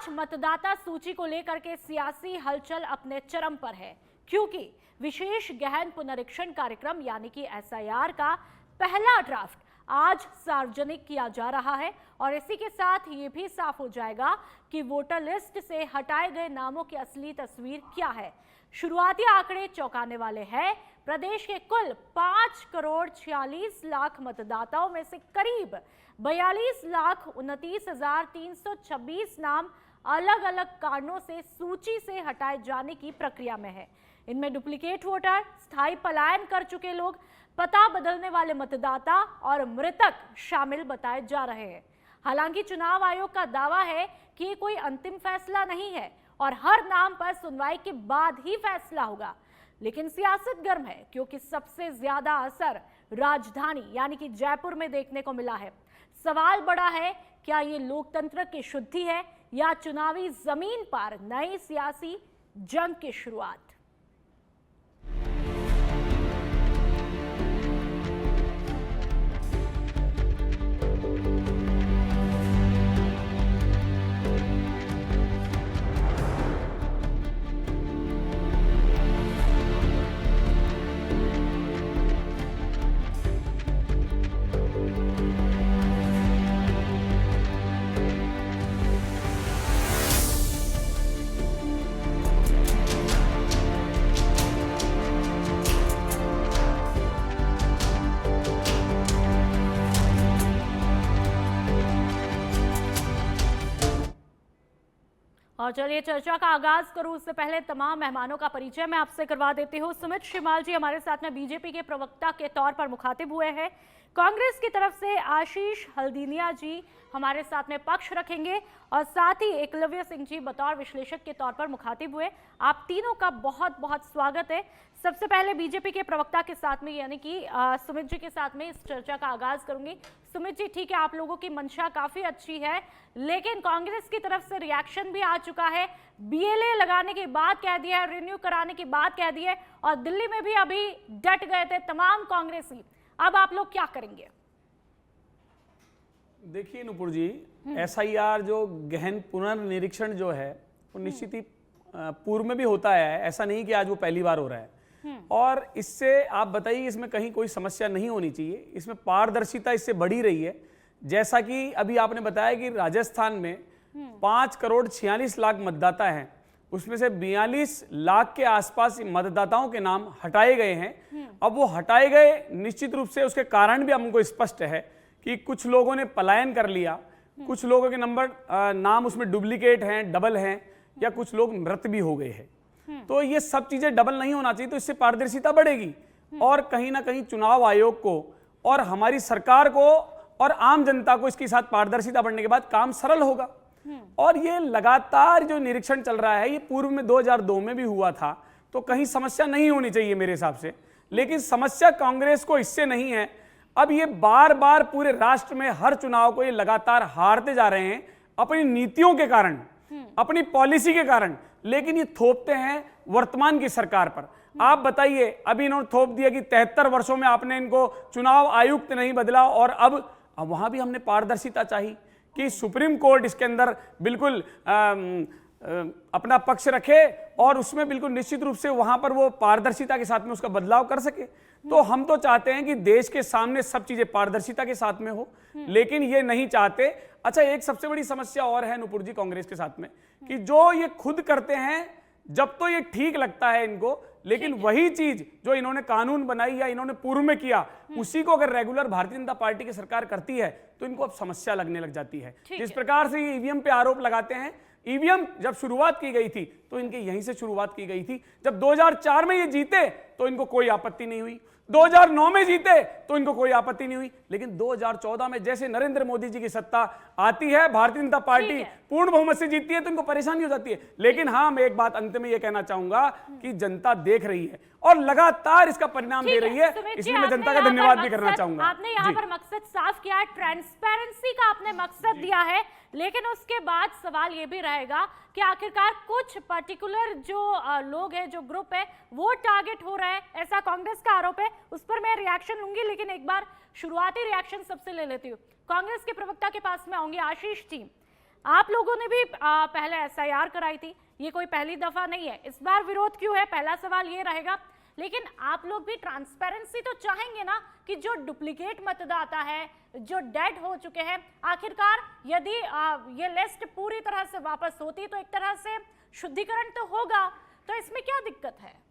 आज मतदाता सूची को लेकर के सियासी हलचल अपने चरम पर है, क्योंकि विशेष गहन पुनरीक्षण कार्यक्रम यानी कि एसआईआर का पहला ड्राफ्ट आज सार्वजनिक किया जा रहा है और इसी के साथ ये भी साफ हो जाएगा कि वोटर लिस्ट से हटाए गए नामों की असली तस्वीर क्या है। शुरुआती आंकड़े चौंकाने वाले हैं। प्रदेश के कुल 5 करोड़ 46 लाख मतदाताओं में से करीब 42,29,326 नाम अलग अलग कारणों से सूची से हटाए जाने की प्रक्रिया में है। इनमें डुप्लीकेट वोटर, स्थायी पलायन कर चुके लोग, पता बदलने वाले मतदाता और मृतक शामिल बताए जा रहे हैं। हालांकि चुनाव आयोग का दावा है कि ये कोई अंतिम फैसला नहीं है और हर नाम पर सुनवाई के बाद ही फैसला होगा, लेकिन सियासत गर्म है क्योंकि सबसे ज्यादा असर राजधानी यानी कि जयपुर में देखने को मिला है। सवाल बड़ा है, क्या ये लोकतंत्र की शुद्धि है या चुनावी जमीन पर नई सियासी जंग की शुरुआत। और चलिए चर्चा का आगाज करूं उससे पहले तमाम मेहमानों का परिचय मैं आपसे करवा देती हूं। सुमित श्रीमाल जी हमारे साथ में बीजेपी के प्रवक्ता के तौर पर मुखातिब हुए हैं। कांग्रेस की तरफ से आशीष हल्दीनिया जी हमारे साथ में पक्ष रखेंगे और साथ ही एकलव्य सिंह जी बतौर विश्लेषक के तौर पर मुखातिब हुए। आप तीनों का बहुत बहुत स्वागत है। सबसे पहले बीजेपी के प्रवक्ता के साथ में यानी कि सुमित जी के साथ में इस चर्चा का आगाज करूंगी। सुमित जी, ठीक है, आप लोगों की मंशा काफी अच्छी है, लेकिन कांग्रेस की तरफ से रिएक्शन भी आ चुका है। बीएलए लगाने की बात कह दिया है, रिन्यू कराने की बात कह दी है और दिल्ली में भी अभी डट गए थे तमाम कांग्रेसी। अब आप लोग क्या करेंगे? देखिए नुपुर जी, एसआईआर जो गहन पुनर्निरीक्षण जो है वो निश्चित ही पूर्व में भी होता है, ऐसा नहीं कि आज वो पहली बार हो रहा है। और इससे आप बताइए, इसमें कहीं कोई समस्या नहीं होनी चाहिए, इसमें पारदर्शिता इससे बढ़ी रही है। जैसा कि अभी आपने बताया कि राजस्थान में 5 करोड़ 46 लाख मतदाता हैं, उसमें से 42 लाख के आसपास मतदाताओं के नाम हटाए गए हैं। अब वो हटाए गए, निश्चित रूप से उसके कारण भी हमको स्पष्ट है कि कुछ लोगों ने पलायन कर लिया, कुछ लोगों के नाम उसमें डुप्लीकेट हैं, डबल हैं, या कुछ लोग मृत भी हो गए हैं। तो ये सब चीजें डबल नहीं होना चाहिए, तो इससे पारदर्शिता बढ़ेगी और कहीं ना कहीं चुनाव आयोग को और हमारी सरकार को और आम जनता को इसके साथ पारदर्शिता बढ़ने के बाद काम सरल होगा। और ये लगातार जो निरीक्षण चल रहा है, ये पूर्व में 2002 में भी हुआ था, तो कहीं समस्या नहीं होनी चाहिए मेरे हिसाब से। लेकिन समस्या कांग्रेस को इससे नहीं है। अब ये बार बार पूरे राष्ट्र में हर चुनाव को ये लगातार हारते जा रहे हैं अपनी नीतियों के कारण, अपनी पॉलिसी के कारण, लेकिन ये थोपते हैं वर्तमान की सरकार पर। आप बताइए, अभी इन्होंने थोप दिया कि 73 वर्षों में आपने इनको चुनाव आयुक्त नहीं बदला, और अब वहां भी हमने पारदर्शिता चाहिए कि सुप्रीम कोर्ट इसके अंदर बिल्कुल अपना पक्ष रखे और उसमें बिल्कुल निश्चित रूप से वहां पर वो पारदर्शिता के साथ में उसका बदलाव कर सके। तो हम तो चाहते हैं कि देश के सामने सब चीजें पारदर्शिता के साथ में हो, लेकिन ये नहीं चाहते। अच्छा, एक सबसे बड़ी समस्या और है नुपुर जी कांग्रेस के साथ में, कि जो ये खुद करते हैं जब तो ये ठीक लगता है इनको, लेकिन वही चीज जो इन्होंने कानून बनाई या इन्होंने पूर्व में किया, उसी को अगर रेगुलर भारतीय जनता पार्टी की सरकार करती है तो इनको अब समस्या लगने लग जाती है। जिस प्रकार से ये ईवीएम पे आरोप लगाते हैं, ईवीएम जब शुरुआत की गई थी तो इनके यहीं से शुरुआत की गई थी। जब 2004 में ये जीते तो इनको कोई आपत्ति नहीं हुई, 2009 में जीते तो इनको कोई आपत्ति नहीं हुई, लेकिन 2014 में जैसे नरेंद्र मोदी जी की सत्ता आती है, भारतीय जनता पार्टी पूर्ण बहुमत से जीतती है, तो इनको परेशानी हो जाती है। लेकिन हाँ, मैं एक बात अंत में ये कहना चाहूंगा कि जनता देख रही है और लगातार इसका परिणाम दे रही है, इसलिए मैं जनता का धन्यवाद भी करना चाहूंगा। आपने यहाँ पर मकसद साफ किया है, ट्रांसपेरेंसी का आपने मकसद दिया है, लेकिन उसके बाद सवाल ये भी रहेगा कि आखिरकार कुछ पर्टिकुलर जो लोग हैं, जो ग्रुप है, वो टारगेट हो रहा है, ऐसा कांग्रेस का आरोप है। उस पर मैं रिएक्शन लूंगी, लेकिन एक बार शुरुआती रिएक्शन सबसे ले लेती हूँ। कांग्रेस के प्रवक्ता के पास में आऊंगी। आशीष जी, आप लोगों ने भी पहले एसआईआर कराई थी, ये कोई पहली दफा नहीं है। इस बार विरोध क्यों है, पहला सवाल ये रहेगा। लेकिन आप लोग भी ट्रांसपेरेंसी तो चाहेंगे ना कि जो डुप्लीकेट मतदाता है, जो डेड हो चुके हैं, आखिरकार यदि ये लिस्ट पूरी तरह से वापस होती तो एक तरह से शुद्धिकरण तो होगा, तो इसमें क्या दिक्कत है?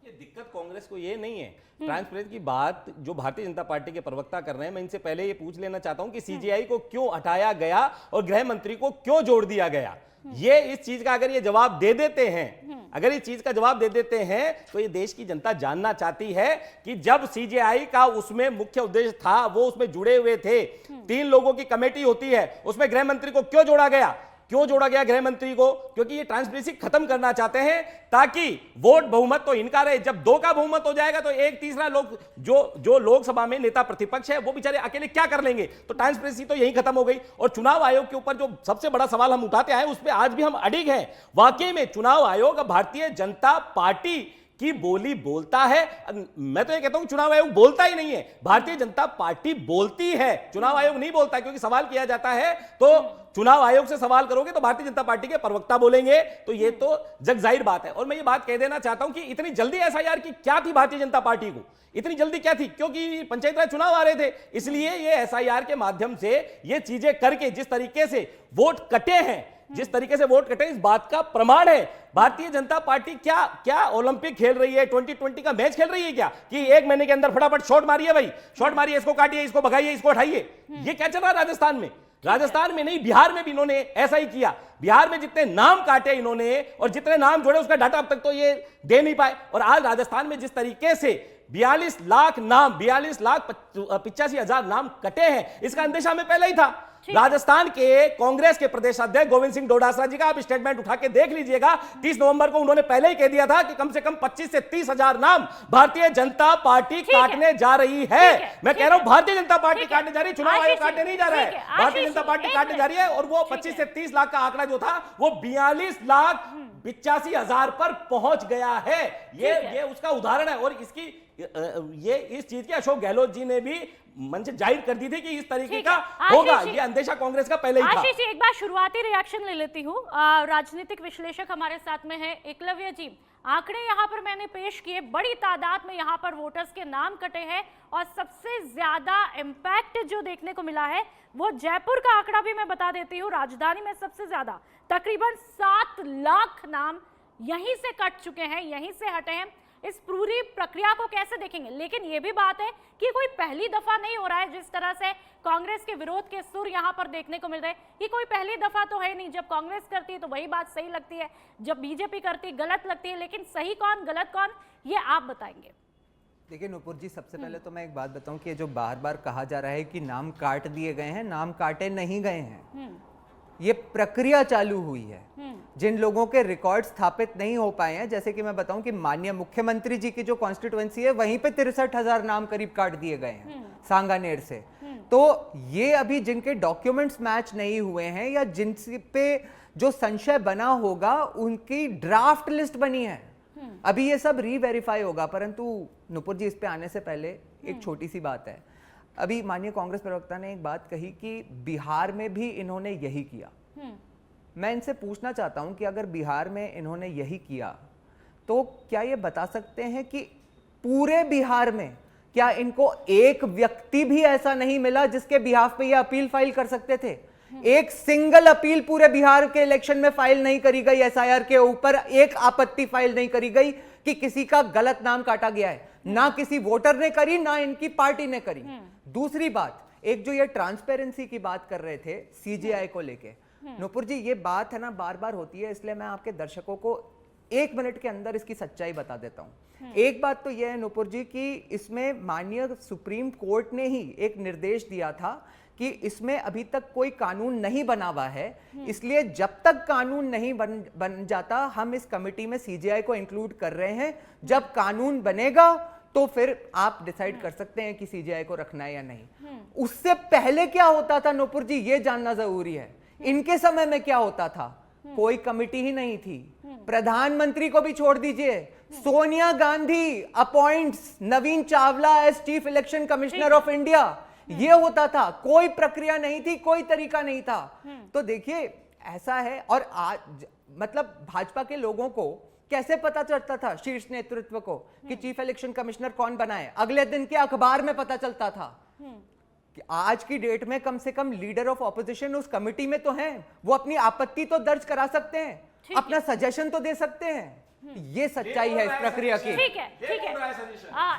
ये दिक्कत कांग्रेस को ये नहीं है। ट्रांसपेरेंसी की बात जो भारतीय जनता पार्टी के प्रवक्ता कर रहे हैं, मैं इनसे पहले ये पूछ लेना चाहता हूं कि सीजेआई को क्यों हटाया गया और गृह मंत्री को क्यों जोड़ दिया गया। ये इस चीज का अगर ये जवाब दे देते हैं, अगर इस चीज का जवाब दे देते हैं, तो ये देश की जनता जानना चाहती है कि जब सीजेआई का उसमें मुख्य उद्देश्य था, वो उसमें जुड़े हुए थे, 3 लोगों की कमेटी होती है, उसमें गृह मंत्री को क्यों जोड़ा गया? क्यों जोड़ा गया गृह मंत्री को? क्योंकि ये ट्रांसपेरेंसी खत्म करना चाहते हैं, ताकि वोट बहुमत तो इनका रहे। जब 2 का बहुमत हो जाएगा तो 1/3 लोग जो लोकसभा में नेता प्रतिपक्ष है वो बेचारे अकेले क्या कर लेंगे? तो ट्रांसपेरेंसी तो यही खत्म हो गई। और चुनाव आयोग के ऊपर जो सबसे बड़ा सवाल हम उठाते आए, उस पर आज भी हम अडिग हैं। वाकई में चुनाव आयोग भारतीय जनता पार्टी की बोली बोलता है। मैं तो ये कहता हूं चुनाव आयोग बोलता ही नहीं है, भारतीय जनता पार्टी बोलती है, चुनाव आयोग नहीं बोलता। क्योंकि सवाल किया जाता है तो चुनाव आयोग से सवाल करोगे तो भारतीय जनता पार्टी के प्रवक्ता बोलेंगे, तो ये तो जग जाहिर बात है। और मैं ये बात कह देना चाहता हूं कि इतनी जल्दी एसआईआर की क्या थी भारतीय जनता पार्टी को? इतनी जल्दी क्या थी? क्योंकि पंचायत राज चुनाव आ रहे थे, इसलिए ये एसआईआर के माध्यम से ये चीजें करके जिस तरीके से वोट कटे हैं, जिस तरीके से वोट कटे, इस बात का प्रमाण है। भारतीय जनता पार्टी क्या ओलंपिक खेल रही है, 2020 का मैच खेल रही है क्या? कि 1 महीने के अंदर फटाफट शॉट मारिए भाई, शॉट मारिए, इसको काटिए, इसको भगाइए, इसको उठाइए। ये क्या चल रहा है राजस्थान में? राजस्थान में नहीं, बिहार में भी इन्होंने ऐसा ही किया। बिहार में जितने नाम काटे इन्होंने और जितने नाम जोड़े, उसका डाटा अब तक तो ये दे नहीं पाए। और आज राजस्थान में जिस तरीके से 42 लाख नाम, 42,85,000 नाम कटे हैं, इसका अंदेशा हमें पहले ही था। राजस्थान के कांग्रेस के प्रदेश अध्यक्ष गोविंद सिंह डोटासरा जी का आप स्टेटमेंट उठा के देख लीजिएगा। 30 नवंबर को उन्होंने पहले ही कह दिया था कि कम से कम 25 से 30 हजार नाम भारतीय जनता पार्टी काटने जा रही है। मैं कह रहा हूं भारतीय जनता पार्टी काटने जा रही है, चुनाव आयोग काटने नहीं जा रहा है। भारतीय जनता पार्टी काटने जा रही है। और वो 25 से 30 लाख का आंकड़ा जो था वो 42,85,000 पर पहुंच गया है। ये उसका उदाहरण है। और इसकी इस चीज की अशोक गहलोत जी ने भी मंच जाहिर कर दी थी कि इस तरीके का होगा। ये अंदेशा कांग्रेस का पहले ही था। आशीष जी, एक बार शुरुआती रिएक्शन ले लेती हूँ। राजनीतिक विश्लेषक हमारे साथ में है एकलव्य जी। आंकड़े यहाँ पर मैंने पेश किए, बड़ी तादाद में यहाँ पर वोटर्स के नाम कटे हैं और सबसे ज्यादा इम्पैक्ट जो देखने को मिला है वो जयपुर का आंकड़ा भी मैं बता देती हूँ। राजधानी में सबसे ज्यादा तकरीबन 7 लाख नाम यहीं से कट चुके हैं, यहीं से हटे हैं। इस पूरी प्रक्रिया को कैसे देखेंगे? लेकिन यह भी बात है कि कोई पहली दफा नहीं हो रहा है। जिस तरह से कांग्रेस के विरोध के सुर यहां पर देखने को मिल रहे हैं, ये कोई पहली दफा तो है नहीं। जब कांग्रेस करती है तो वही बात सही लगती है, जब बीजेपी करती है गलत लगती है। लेकिन सही कौन गलत कौन, ये आप बताएंगे। देखिए नुपुर जी, सबसे पहले तो मैं एक बात बताऊं कि जो बार बार कहा जा रहा है कि नाम काट दिए गए हैं, नाम काटे नहीं गए हैं। ये प्रक्रिया चालू हुई है। जिन लोगों के रिकॉर्ड स्थापित नहीं हो पाए हैं, जैसे कि मैं बताऊं कि माननीय मुख्यमंत्री जी की जो कॉन्स्टिट्यूएंसी है वहीं पे 63,000 नाम करीब काट दिए गए हैं सांगानेर से। तो ये अभी जिनके डॉक्यूमेंट्स मैच नहीं हुए हैं या जिन पे जो संशय बना होगा, उनकी ड्राफ्ट लिस्ट बनी है। अभी ये सब रीवेरीफाई होगा। परंतु नुपुर जी, इस पे आने से पहले एक छोटी सी बात है। अभी माननीय कांग्रेस प्रवक्ता ने एक बात कही कि बिहार में भी इन्होंने यही किया। मैं इनसे पूछना चाहता हूं कि अगर बिहार में इन्होंने यही किया तो क्या ये बता सकते हैं कि पूरे बिहार में क्या इनको एक व्यक्ति भी ऐसा नहीं मिला जिसके बिहाफ पे ये अपील फाइल कर सकते थे? एक सिंगल अपील पूरे बिहार के इलेक्शन में फाइल नहीं करी गई। एसआईआर के ऊपर एक आपत्ति फाइल नहीं करी गई कि किसी का गलत नाम काटा गया है। ना किसी वोटर ने करी, ना इनकी पार्टी ने करी। दूसरी बात, एक जो ये ट्रांसपेरेंसी की बात कर रहे थे सीजेआई को लेके, नुपुर जी, ये बात है ना बार बार होती है, इसलिए मैं आपके दर्शकों को 1 मिनट के अंदर इसकी सच्चाई बता देता हूं। एक बात तो यह है नुपुर जी कि इसमें माननीय सुप्रीम कोर्ट ने ही एक निर्देश दिया था कि इसमें अभी तक कोई कानून नहीं बना हुआ है, इसलिए जब तक कानून नहीं बन जाता हम इस कमेटी में सीजेआई को इंक्लूड कर रहे हैं। जब कानून बनेगा तो फिर आप डिसाइड कर सकते हैं कि सीजेआई को रखना है या नहीं। उससे पहले क्या होता था नुपुर जी, ये जानना जरूरी है। इनके समय में क्या होता था? कोई कमेटी ही नहीं थी। प्रधानमंत्री को भी छोड़ दीजिए, Sonia Gandhi appoints Navin Chawla as chief election commissioner of India. ये होता था, कोई प्रक्रिया नहीं थी, कोई तरीका नहीं था। तो देखिए ऐसा है, और आज मतलब भाजपा के लोगों को कैसे पता चलता था, शीर्ष नेतृत्व को, कि चीफ इलेक्शन कमिश्नर कौन बना है? अगले दिन के अखबार में पता चलता था। कि आज की डेट में कम से कम लीडर ऑफ ऑपोजिशन उस कमिटी में तो हैं, वो अपनी आपत्ति तो दर्ज करा सकते हैं, अपना सजेशन तो दे सकते हैं। ये सच्चाई है इस प्रक्रिया की। ठीक है, ठीक है।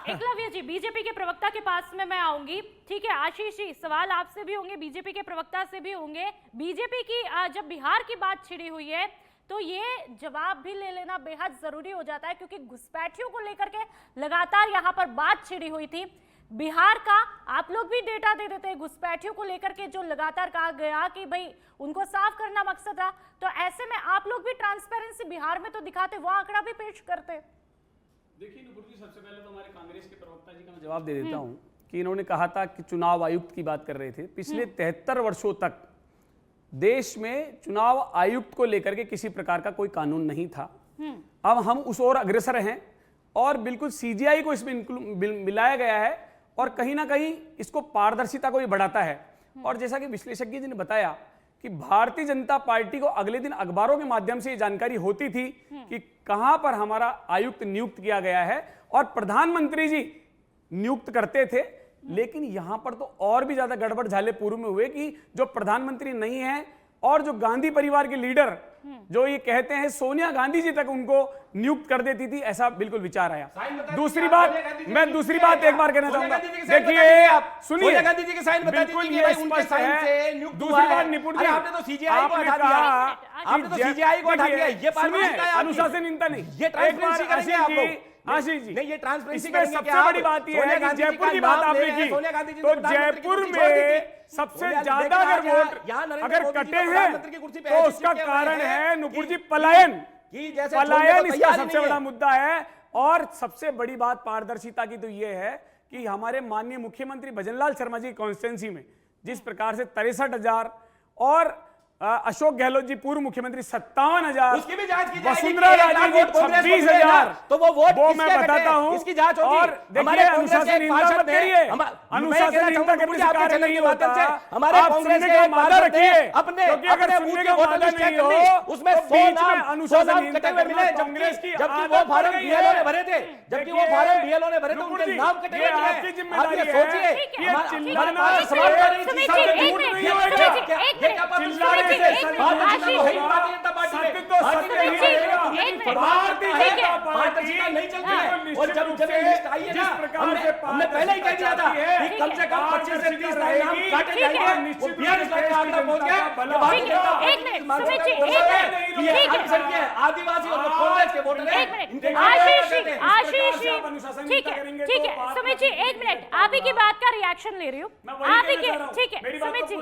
एकलव्य जी, बीजेपी के प्रवक्ता के पास में मैं आऊंगी। ठीक है आशीष जी, सवाल आपसे भी होंगे, बीजेपी के प्रवक्ता से भी होंगे। बीजेपी की जब बिहार की बात छिड़ी हुई है तो ये जवाब भी ले लेना बेहद जरूरी हो जाता है, क्योंकि घुसपैठियों को लेकर के लगातार यहाँ पर बात छिड़ी हुई थी। बिहार का आप लोग भी डेटा दे देते हैं, घुसपैठियों को लेकर के जो लगातार कहा गया कि भाई उनको साफ करना मकसद था, तो ऐसे में आप लोग भी ट्रांसपेरेंसी बिहार में तो दिखाते, वो आंकड़ा भी पेश करते। देखिए नुपुर जी, सबसे पहले तो हमारे कांग्रेस के प्रवक्ता जी का मैं जवाब दे देता हूं कि इन्होंने कहा था कि चुनाव आयुक्त की बात कर रहे थे। पिछले 73 वर्षों तक देश में चुनाव आयुक्त को लेकर के किसी प्रकार का कोई कानून नहीं था। अब हम उस ओर अग्रसर हैं और बिल्कुल सीजीआई को इसमें मिलाया गया है और कहीं ना कहीं इसको पारदर्शिता को भी बढ़ाता है। और जैसा कि विश्लेषज्ञ जी ने बताया कि भारतीय जनता पार्टी को अगले दिन अखबारों के माध्यम से ये जानकारी होती थी कि कहां पर हमारा आयुक्त नियुक्त किया गया है, और प्रधानमंत्री जी नियुक्त करते थे। लेकिन यहां पर तो और भी ज्यादा गड़बड़ झाले पूर्व में हुए कि जो प्रधानमंत्री नहीं है और जो गांधी परिवार के लीडर जो ये कहते हैं सोनिया गांधी जी तक उनको नियुक्त कर देती थी, ऐसा बिल्कुल विचार आया। दूसरी बात एक बार कहना चाहूंगा, देखिए सुनिए, बिल्कुल ये स्पष्ट है। दूसरी बात निपुण जी, आपने तो सीजीआई को हटा दिया, आपने तो सीजीआई को हटा दिया, ये अनुशासनहीनता नहीं, ये ट्रांसपेरेंसी करेंगे आप लोग। आशीष जी, नहीं ये ट्रांसपेरेंसी इसमें सबसे बड़ी बात यह है कि जयपुर की बात आपने की, तो जयपुर में सबसे ज्यादा अगर वोट अगर कटे हैं तो उसका कारण है नुपुर जी पलायन। पलायन इसका सबसे बड़ा मुद्दा है। और सबसे बड़ी बात पारदर्शिता की तो यह है कि हमारे माननीय मुख्यमंत्री भजनलाल शर्मा जी कॉन्स्टिट्यूंसी में जिस प्रकार से 63,000 और अशोक गहलोत जी पूर्व मुख्यमंत्री 57,000, उसकी भी जांच की जाएगी, वसुंधरा राजे जी 26,000, तो वो वोट वो मैं बताता हूं, इसकी जांच होगी। और देखिए अनुशासनहीनता मत करिए, अनुशासनहीनता करने से कार्य नहीं होता। हमारे कांग्रेस के मादा रखिए, अपने क्योंकि अगर सुनने का मादा नहीं हो उसमें तो बीच में अनुशासनहीनता मिले, कांग्रेस की जबकि वो फार्म बीएलओ ने भरे थे, जबकि वो फार्म बीएलओ ने भरे थे, उनके नाम कटे हुए हैं। आपकी जिम्मेदारी है, सोचिए ये चिल्लाना सवाल कर रही थी, हमने पहले ही कह दिया था कि कम से कम 25 से 30 नाम काटे जाएंगे। वो 42 लाख का आंकड़ा पहुंच गया। आदिवासी और कांग्रेस के वोटर हैं, ठीक है सुमित जी, एक मिनट, आप ही की बात का रिएक्शन ले रही हूँ, आप ही के, ठीक है सुमित जी,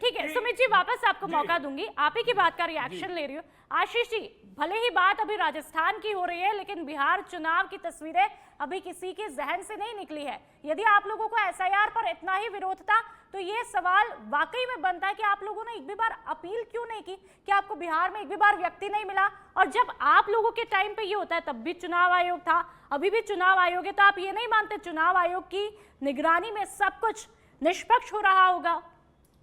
ठीक है सुमित जी, वापस आपको मौका दूंगी, आप ही की बात का रिएक्शन ले रही हूँ। आशीष जी, भले ही बात अभी राजस्थान की हो रही है, लेकिन बिहार चुनाव की तस्वीरें अभी किसी के जहन से नहीं निकली है। यदि आप लोगों को एसआईआर पर इतना ही विरोध था तो ये सवाल वाकई में बनता है कि आप लोगों ने एक भी बार अपील क्यों नहीं की, कि आपको बिहार में एक भी बार व्यक्ति नहीं मिला? और जब आप लोगों के टाइम पे ये होता है, तब भी चुनाव आयोग था, अभी भी चुनाव आयोग है, तो आप ये नहीं मानते चुनाव आयोग की निगरानी में सब कुछ निष्पक्ष हो रहा होगा?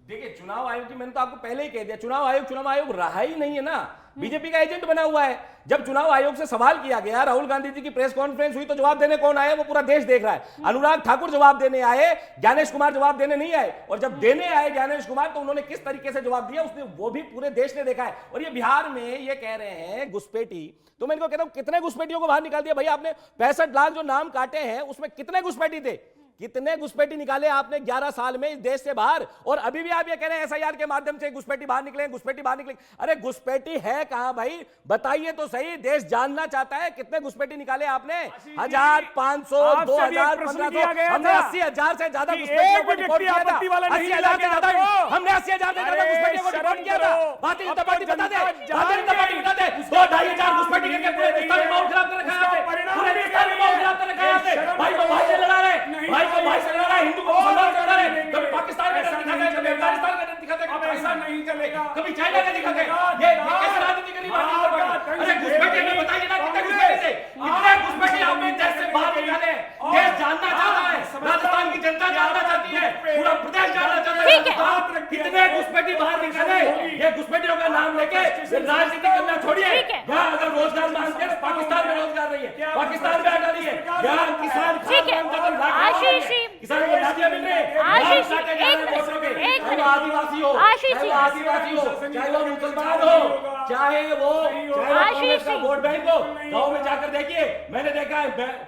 देखिए चुनाव आयोग की मैंने तो आपको पहले ही कह दिया, चुनाव आयोग रहा ही नहीं है ना, बीजेपी का एजेंट बना हुआ है। जब चुनाव आयोग से सवाल किया गया, राहुल गांधी जी की प्रेस कॉन्फ्रेंस हुई, तो जवाब देने कौन आए? वो पूरा देश देख रहा है। अनुराग ठाकुर जवाब देने आए, ज्ञानेश कुमार जवाब देने नहीं आए। और जब देने आए ज्ञानेश कुमार, तो उन्होंने किस तरीके से जवाब दिया उसने, वो भी पूरे देश ने देखा है। और ये बिहार में ये कह रहे हैं घुसपैठी, तो मैं इनको कहता हूं कितने घुसपैठियों को बाहर निकाल दिया भाई आपने? 65 लाख जो नाम काटे हैं उसमें कितने घुसपैठी थे? कितने घुसपैठी निकाले आपने 11 साल में इस देश से बाहर? और अभी भी आप ये कह रहे हैं एसआईआर के माध्यम से घुसपैठी बाहर निकले, घुसपैठी बाहर निकले। अरे घुसपैठी है कहां भाई? बताइए तो सही, देश जानना चाहता है कितने घुसपैठी निकाले आपने? 1000, 500, 2000, 1500, हमने 80,000 से ज्यादा घुसपैठियों को रिपोर्ट किया था। 80,000 से ज्यादा हमने 80,000 से ज्यादा घुसपैठियों को रिपोर्ट किया था। भारतीय जनता पार्टी बता दे, भारतीय जनता पार्टी बता दे, 2-2,500 घुसपैठी करके पूरे हिंदुस्तान में माहौल खराब कर रखा है आपने, पूरे हिंदुस्तान में माहौल खराब कर रखा है आपने। भाई को भाई से लड़ा रहे, भाई को भाई से लड़ा रहे, हिंदू को मुसलमान से लड़ा रहे, कभी पाकिस्तान का डर दिखाते हैं, कभी अफगानिस्तान का डर दिखाते हैं, कभी ऐसा नहीं चलेगा, कभी चाइना का दिखाते हैं। ये कैसे राजनीति करनी है? अरे घुसपैठी हमें बताइए ना, कितने घुसपैठी थे? कितने घुसपैठी आपने देश से बाहर निकाले? देश जानना चाहता है, राजस्थान की जनता जानना चाहती है करके राजनीति करना छोड़िए। ठीक है। यहाँ अगर रोजगार मांगते हैं तो पाकिस्तान में रोजगार नहीं है, पाकिस्तान में हटा दिए। यहाँ किसान ठीक है। आशीष जी, किसानों को लाठियां मिल रही है। आशीष जी, काटे जा रहे हैं वोटरों के। एक चाहे मिनट। वो आदिवासी हो, आशीष चाहे जी। वो आदिवासी हो, चाहे वो मुसलमान हो, चाहे वो कांग्रेस का वोट बैंक हो। गाँव में जाकर देखिए, मैंने देखा है,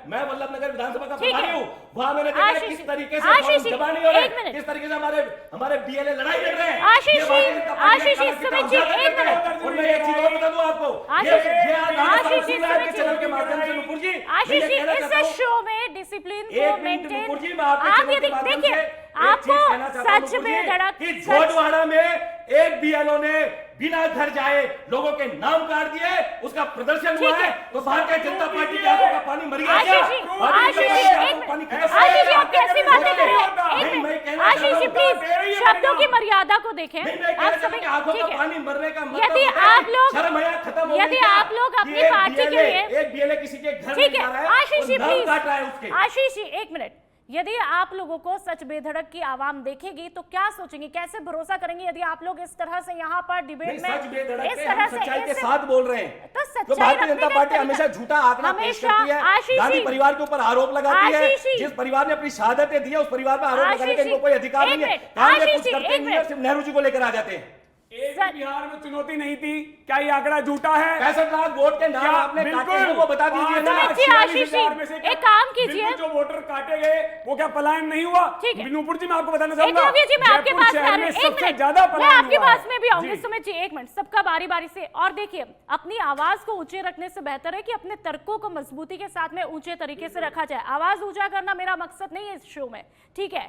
मैं वल्लभ नगर विधानसभा का ठीक है। प्रभारी हूँ, वहाँ मैंने देखा है आशीष किस जी, तरीके से आशीष जी, जमा नहीं हो रहे, एक मिनट। किस तरीके से हमारे बीएलए लड़ाई लड़ रहे हैं। आशीष ये भारतीय जी, जनता पार्टी आशीष का जी, काम कितना सुमित जी, उजागर एक करता है। मिनट। और मैं एक चीज और बता दूं आपको, आशीष ये जी, आज आशीष जी, आपके सुमित चैनल जी। के माध्यम से नुपुर जी, आशीष मैं जी, ये कहना इस चाहता हूं, शो में डिसिप्लिन एक को मिनट मेंटेन, नुपुर जी, मैं आपके आप चैनल यदि के माध्यम देखिए से एक चीज आपको कहना चाहता हूं, सच नुपुर में जी, धड़क कि झोटवाड़ा में एक बीएलओ ने बिना घर जाए लोगों के नाम काट दिए, उसका प्रदर्शन हुआ ठीक है, है। तो भारतीय जनता पार्टी के आंखों का पानी मर गया क्या? आशीष जी, भारतीय आशीष जनता जी, पार्टी एक का पानी मिनट। खत्म हो आशीष जी, गया? आप कैसी बातें कर रहे हैं? एक नहीं, मैं मिनट। कहना आशीष जी, चाहता हूं, प्लीज शब्दों की मर्यादा को देखें। नहीं, मैं आप कहना सभी, चाहता हूं कि आंखों ठीक का है। पानी मरने का मतलब यदि होता है आप कि लोग, शर्म हया खत्म हो गई यदि क्या? आप लोग कि अपनी एक पार्टी के BLA लिए, एक बीएलए किसी के घर ठीक में है, जा रहा है आशीष जी और नाम प्लीज, काट रहा है उसके। आशीष जी एक मिनट। यदि आप लोगों को सच बेधड़क की आवाम देखेगी तो क्या सोचेंगे, कैसे भरोसा करेंगे यदि आप लोग इस तरह से यहाँ पर डिबेट नहीं, में सच बेधड़क इस है, तरह हम से सच्चाई के ऐसे- साथ बोल रहे हैं। तो तो सच्चाई भारतीय रखने जनता का पार्टी तरीका- हमेशा झूठा आंकड़ा पेश हमेशा- करती है, आशीष गांधी जी, परिवार के ऊपर आरोप लगाती है। आशीष जी, जिस परिवार ने अपनी शहादतें दी है उस परिवार पर आरोप लगाने आशीष का जी, इनको कोई अधिकार एक नहीं है। मिनट, काम में आशीष कुछ जी, करते एक नहीं है, मिनट। सिर्फ नेहरू जी को लेकर आ जाते हैं। एक भी बिहार में चुनौती नहीं थी, क्या ये आंकड़ा झूठा है? 65 लाख वोट के नाम क्या आपने काटे हैं, वो बता दीजिए ना। 5,46,000 में से क्या एक काम कीजिए। बिल्कुल जो वोटर काटे गए वो क्या पलायन नहीं हुआ? ठीक है। नूपुर जी मैं आपको बताना चाहूंगा, एकलव्य जी मैं आपके जयपुर पास शहर आ में रही हूं। एक सबसे मिनट, ज्यादा मैं पलायन आपके हुआ पास है। में भी आऊंगी। जी। सुमित जी एक मिनट, सबका बारी बारी से। और देखिए, अपनी आवाज को ऊंचे रखने से बेहतर है कि अपने तर्कों को मजबूती के साथ में ऊंचे तरीके से रखा जाए। आवाज ऊंचा करना मेरा मकसद नहीं है इस शो में, ठीक है।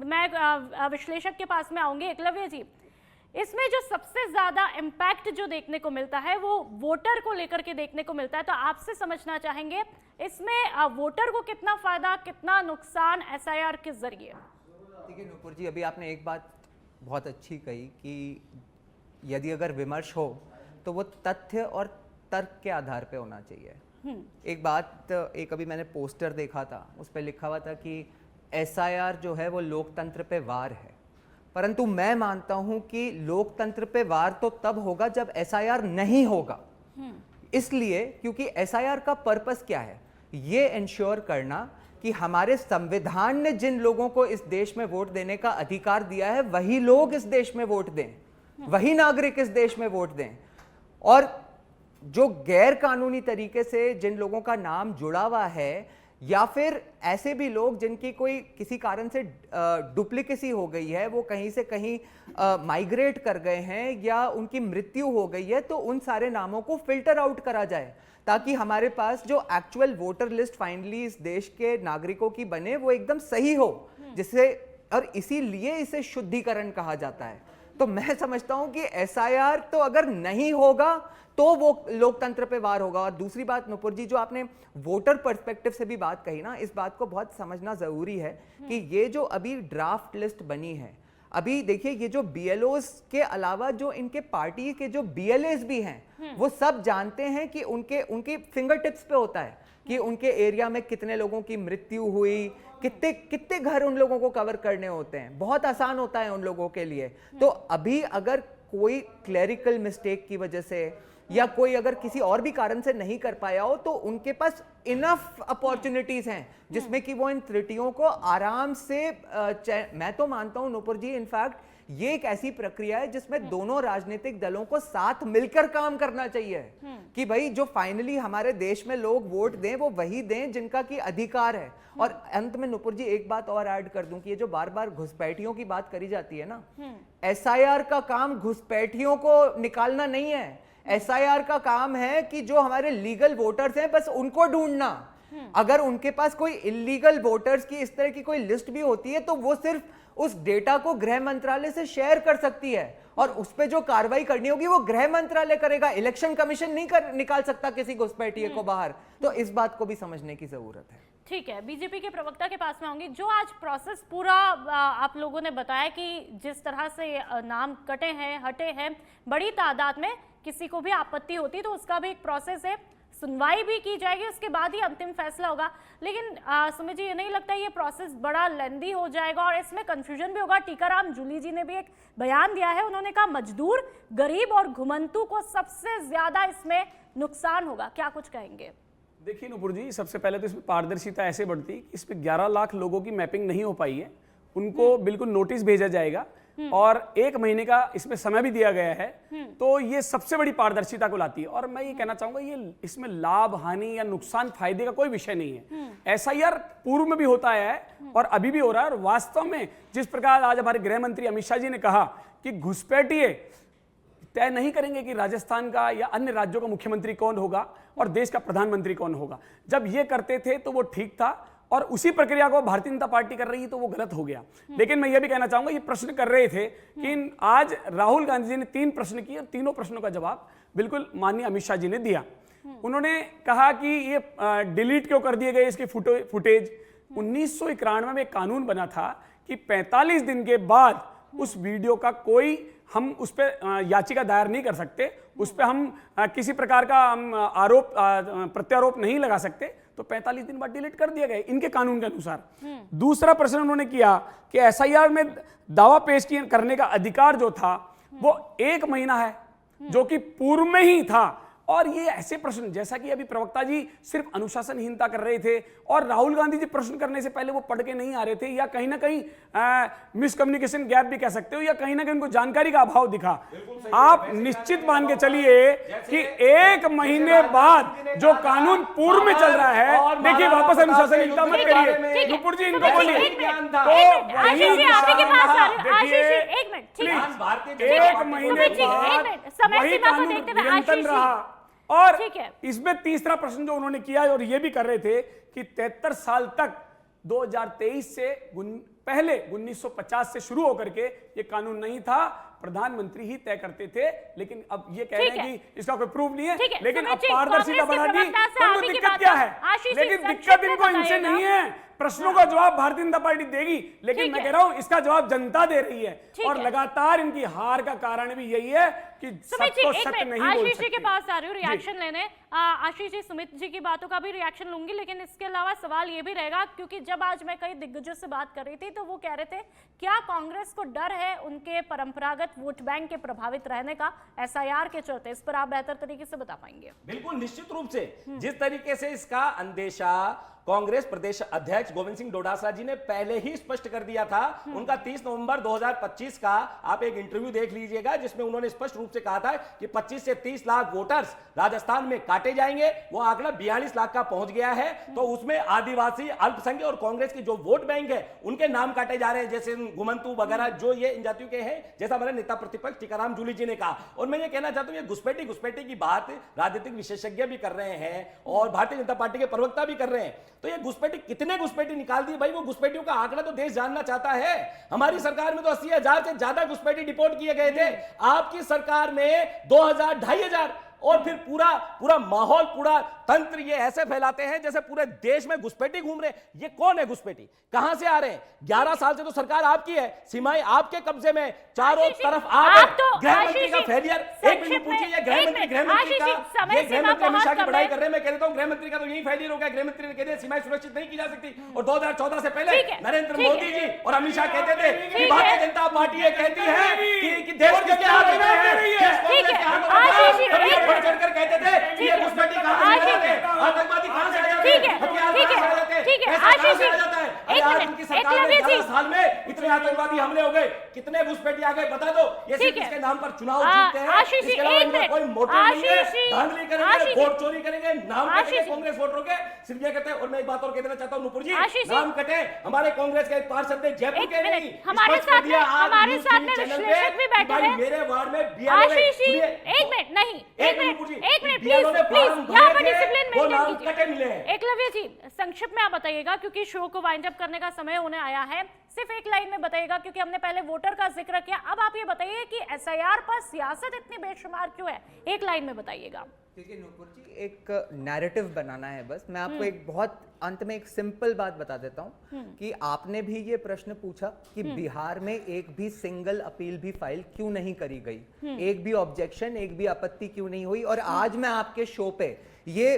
मैं विश्लेषक के पास में आऊंगी। एकलव्य जी, इसमें जो सबसे ज्यादा इम्पैक्ट जो देखने को मिलता है वो वोटर को लेकर के देखने को मिलता है, तो आपसे समझना चाहेंगे इसमें वोटर को कितना फायदा, कितना नुकसान एसआईआर के जरिए? देखिए नूपुर जी, अभी आपने एक बात बहुत अच्छी कही कि यदि अगर विमर्श हो तो वो तथ्य और तर्क के आधार पे होना चाहिए। एक बात, एक अभी मैंने पोस्टर देखा था, उस पर लिखा हुआ था कि एसआईआर जो है वो लोकतंत्र पे वार है, परंतु मैं मानता हूं कि लोकतंत्र पे वार तो तब होगा जब एसआईआर नहीं होगा। इसलिए क्योंकि एसआईआर का पर्पस क्या है? ये इंश्योर करना कि हमारे संविधान ने जिन लोगों को इस देश में वोट देने का अधिकार दिया है वही लोग इस देश में वोट दें, वही नागरिक इस देश में वोट दें। और जो गैर कानूनी तरीके से जिन लोगों का नाम जुड़ा हुआ है, या फिर ऐसे भी लोग जिनकी कोई किसी कारण से डुप्लीकेसी हो गई है, वो कहीं से कहीं माइग्रेट कर गए हैं या उनकी मृत्यु हो गई है, तो उन सारे नामों को फिल्टर आउट करा जाए ताकि हमारे पास जो एक्चुअल वोटर लिस्ट फाइनली इस देश के नागरिकों की बने वो एकदम सही हो, जिससे, और इसीलिए इसे शुद्धिकरण कहा जाता है। तो मैं समझता हूं कि एसआईआर तो अगर नहीं होगा तो वो लोकतंत्र पे वार होगा। और दूसरी बात नुपुर जी, जो आपने वोटर पर्सपेक्टिव से भी बात कही ना, इस बात को बहुत समझना जरूरी है कि ये जो अभी ड्राफ्ट लिस्ट बनी है, अभी देखिए ये जो बीएलओज के अलावा जो इनके पार्टी के जो बीएलएस भी हैं, वो सब जानते हैं कि उनके फिंगर टिप्स पे होता है कि उनके एरिया में कितने लोगों की मृत्यु हुई, कितने घर उन लोगों को कवर करने होते हैं। बहुत आसान होता है उन लोगों के लिए। तो अभी अगर कोई क्लेरिकल मिस्टेक की वजह से या कोई अगर किसी और भी कारण से नहीं कर पाया हो, तो उनके पास इनफ अपॉर्चुनिटीज हैं जिसमें कि वो इन त्रुटियों को आराम से मैं तो मानता हूं नुपुर जी, इनफैक्ट ये एक ऐसी प्रक्रिया है जिसमें दोनों राजनीतिक दलों को साथ मिलकर काम करना चाहिए कि भाई जो फाइनली हमारे देश में लोग वोट दें वो वही दें जिनका की अधिकार है। और अंत में नुपुर जी एक बात और ऐड कर दूं कि ये जो बार बार घुसपैठियों की बात करी जाती है ना, एसआईआर का काम घुसपैठियों को निकालना नहीं है। एसआईआर का काम है कि जो हमारे लीगल वोटर्स हैं बस उनको ढूंढना। अगर उनके पास कोई इलीगल वोटर्स की इस तरह की कोई लिस्ट भी होती है तो वो सिर्फ उस डेटा को गृह मंत्रालय से शेयर कर सकती है और उस पे जो कार्रवाई करनी होगी वो गृह मंत्रालय करेगा। इलेक्शन कमीशन नहीं निकाल सकता किसी घुसपैठिए को बाहर। तो इस बात को भी समझने की जरूरत है। ठीक है, बीजेपी के प्रवक्ता के पास में आऊंगी। जो आज प्रोसेस पूरा आप लोगों ने बताया कि जिस तरह से नाम कटे हैं, हटे हैं, बड़ी तादाद में किसी को भी आपत्ति होती तो उसका भी एक प्रोसेस है। सुनवाई भी की जाएगी, उसके बाद ही अंतिम फैसला होगा। लेकिन सुमित जी, ये नहीं लगता ये प्रोसेस बड़ा लेंदी हो जाएगा और इसमें कंफ्यूजन भी होगा? टीकाराम जूली जी ने भी एक बयान दिया है, उन्होंने कहा मजदूर, गरीब और घुमंतु को सबसे ज्यादा इसमें नुकसान होगा। क्या कुछ कहेंगे? देखिए नुपुर जी, सबसे पहले तो इसमें पारदर्शिता ऐसे बढ़ती कि इसमें 11 लाख लोगों की मैपिंग नहीं हो पाई है, उनको बिल्कुल नोटिस भेजा जाएगा और 1 महीने का इसमें समय भी दिया गया है, तो ये सबसे बड़ी पारदर्शिता को लाती है। और मैं ये कहना चाहूंगा, ये इसमें लाभ हानि या नुकसान फायदे का कोई विषय नहीं है। एसआईआर पूर्व में भी होता आया है और अभी भी हो रहा है। और वास्तव में जिस प्रकार आज हमारे गृह मंत्री अमित शाह जी ने कहा कि घुसपैठिए तय नहीं करेंगे कि राजस्थान का या अन्य राज्यों का मुख्यमंत्री कौन होगा और देश का प्रधानमंत्री कौन होगा, जब ये करते थे तो वो ठीक था, और उसी प्रक्रिया को भारतीय जनता पार्टी कर रही है तो वो गलत हो गया। लेकिन मैं ये भी कहना चाहूंगा, ये प्रश्न कर रहे थे कि आज राहुल गांधी जी ने 3 प्रश्न किए और तीनों प्रश्नों का जवाब बिल्कुल माननीय अमित शाह जी ने दिया। उन्होंने कहा कि ये डिलीट क्यों कर दिए गए इसके फुटेज। 1991 में एक कानून बना था कि 45 दिन के बाद उस वीडियो का कोई हम उस पर याचिका दायर नहीं कर सकते, उस पर हम किसी प्रकार का हम आरोप प्रत्यारोप नहीं लगा सकते, तो 45 दिन बाद डिलीट कर दिया गया इनके कानून के अनुसार। दूसरा प्रश्न उन्होंने किया कि एसआईआर में दावा पेश करने का अधिकार जो था वो 1 महीना है, जो कि पूर्व में ही था। और ये ऐसे प्रश्न, जैसा कि अभी प्रवक्ता जी सिर्फ अनुशासनहीनता कर रहे थे और राहुल गांधी जी प्रश्न करने से पहले वो पढ़ के नहीं आ रहे थे, या कहीं ना कहीं मिसकम्युनिकेशन गैप भी कह सकते हो, या कहीं ना कहीं उनको जानकारी का अभाव दिखा। आप निश्चित मान के चलिए कि 1 महीने बाद जो कानून पूर्व में चल रहा है, देखिए वापस अनुशासनहीनता मत करिए नुपुर जी, इनको बोलिए। एक महीने बाद वही कानून निरंतर रहा। और इसमें तीसरा प्रश्न जो उन्होंने किया और ये भी कर रहे थे कि 73 साल तक 2023 से पहले 1950 से शुरू होकर के ये कानून नहीं था, प्रधानमंत्री ही तय करते थे। लेकिन अब ये कह रहे हैं कि इसका कोई प्रूफ नहीं है, लेकिन अब पारदर्शिता बढ़ा दी, तो दिक्कत क्या है? लेकिन दिक्कत इनको इनसे नहीं है, प्रश्नों का जवाब भारतीय जनता पार्टी देगी, लेकिन मैं कह रहा हूं इसका जवाब जनता दे रही है। और लगातार इनकी हार का कारण भी यही है कि सबको सत्य नहीं बोल आशीष जी सकते। के पास आ रही हूँ रिएक्शन लेने। आशीष जी, सुमित जी की बातों का भी रिएक्शन लूंगी, लेकिन इसके अलावा सवाल ये भी रहेगा, क्योंकि जब आज मैं कई दिग्गजों से बात कर रही थी तो वो कह रहे थे क्या कांग्रेस को डर है उनके परंपरागत वोट बैंक के प्रभावित रहने का एसआईआर के चलते? इस पर आप बेहतर तरीके से बता पाएंगे। बिल्कुल निश्चित रूप से जिस तरीके से इसका अंदेशा कांग्रेस प्रदेश अध्यक्ष गोविंद सिंह डोटासरा जी ने पहले ही स्पष्ट कर दिया था। उनका 30 नवंबर 2025 का आप एक इंटरव्यू देख लीजिएगा, जिसमें उन्होंने स्पष्ट रूप से कहा था कि 25 से 30 लाख वोटर्स राजस्थान में काटे जाएंगे। वो आंकड़ा 42 लाख का पहुंच गया है, तो उसमें आदिवासी, अल्पसंख्यक और कांग्रेस की जो वोट बैंक है उनके नाम काटे जा रहे हैं, जैसे घुमंतु वगैरह जो ये इन जातियों के हैं, जैसा हमारे नेता प्रतिपक्ष टीकाराम जूली जी ने कहा। और मैं ये कहना चाहता हूं, ये घुसपैठी की बात राजनीतिक विशेषज्ञ भी कर रहे हैं और भारतीय जनता पार्टी के प्रवक्ता भी कर रहे हैं। तो ये घुसपैठी, कितने घुसपैठी निकाल दी भाई, वो घुसपैठियों का आंकड़ा तो देश जानना चाहता है। हमारी सरकार में तो 80,000 से ज्यादा घुसपैठी डिपोर्ट किए गए थे, आपकी सरकार में 2,000, 2,500। और फिर पूरा माहौल, पूरा तंत्र ये ऐसे फैलाते हैं जैसे पूरे देश में घुसपैठी घूम रहे हैं। ये कौन है घुसपैठी, कहां से आ रहे हैं? 11 साल से तो सरकार आपकी है, सीमाएं आपके कब्जे में, चारों तरफ आप गृह मंत्री का फेलियर। एक मिनट पूछिए, ये गृह मंत्री अमित शाह की बड़ाई कर रहे हैं। मैं कहता हूं गृह मंत्री का तो यही फेलियर हो गया। गृह मंत्री ने कह दिया सीमाएं सुरक्षित नहीं की जा सकती, और 2014 से पहले नरेंद्र मोदी जी और अमित शाह कहते थे कि भारतीय जनता पार्टी ये कहती है कि देश किसके हाथ में है, चढ़कर कहते थे कि ये घुसपैठी कहां से आते हैं, आतंकवादी कहां से आ जाते हैं, हथियार कहां से आ जाते हैं, आशीष जी, आज उनकी सरकार में 11 साल में इतने आतंकवादी हमले हो गए, कितने घुसपैठी आ गए, बता दो। ये सिर्फ इसके नाम पर चुनाव जीतते हैं, इसके अलावा इनका कोई मोटिव नहीं है। धांधली करेंगे, वोट चोरी करेंगे, नाम कटेंगे कांग्रेस वोटरों के, सिर्फ ये कहते हैं। और मैं एक बात और कह देना चाहता हूं नुपुर जी, नाम कटे हमारे कांग्रेस के पार्षद ने जयपुर के नहीं, हमारे साथ में विश्लेषक भी बैठे हैं मेरे वार्ड में। आशीष जी, एक मिनट प्लीज, यहाँ पर डिसिप्लिन मेंटेन कीजिए। जी। कटे मिले हैं। एकलव्य जी, संक्षिप्त में आप बताइएगा क्योंकि शो को वाइंड अप करने का समय होने आया है। सिर्फ एक लाइन में बताइएगा क्योंकि हमने पहले वोटर का जिक्र किया। अब आप ये बताइए कि एसआईआर पर सियासत इतनी बेशुमार क्यों है, एक लाइन में बताइएगा। देखिए नूपुर जी, एक नैरेटिव बनाना है बस। मैं आपको एक बहुत अंत में एक सिंपल बात बता देता हूं कि आपने भी ये प्रश्न पूछा कि बिहार में एक भी सिंगल अपील भी फाइल क्यों नहीं करी गई, एक भी ऑब्जेक्शन, एक भी आपत्ति क्यों नहीं हुई। और आज मैं आपके शो पे ये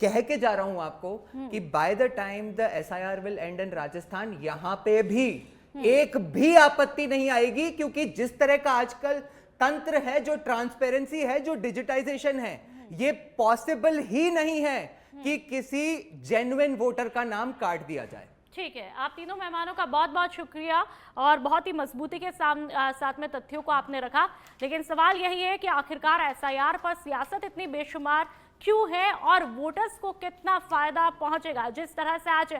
कह के जा रहा हूं आपको कि by the time the SIR will and in Rajasthan, यहां पे भी एक भी आपत्ति नहीं आएगी, क्योंकि जिस तरह का आजकल तंत्र है, जो ट्रांसपेरेंसी है, जो डिजिटाइजेशन है, ये पॉसिबल ही नहीं है कि किसी जेन्युइन वोटर का नाम काट दिया जाए। ठीक है, आप तीनों मेहमानों का बहुत बहुत शुक्रिया और बहुत ही मजबूती के साथ में तथ्यों को आपने रखा। लेकिन सवाल यही है कि आखिरकार एसआईआर पर सियासत इतनी बेशुमार क्यों है और वोटर्स को कितना फायदा पहुंचेगा। जिस तरह से आज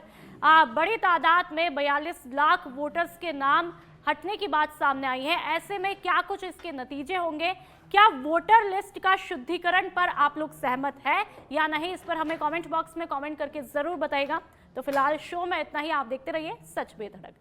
बड़ी तादाद में 42 लाख वोटर्स के नाम हटने की बात सामने आई है, ऐसे में क्या कुछ इसके नतीजे होंगे, क्या वोटर लिस्ट का शुद्धिकरण पर आप लोग सहमत है या नहीं, इस पर हमें कमेंट बॉक्स में कमेंट करके जरूर बताइएगा। तो फिलहाल शो में इतना ही, आप देखते रहिए सच बेधड़क।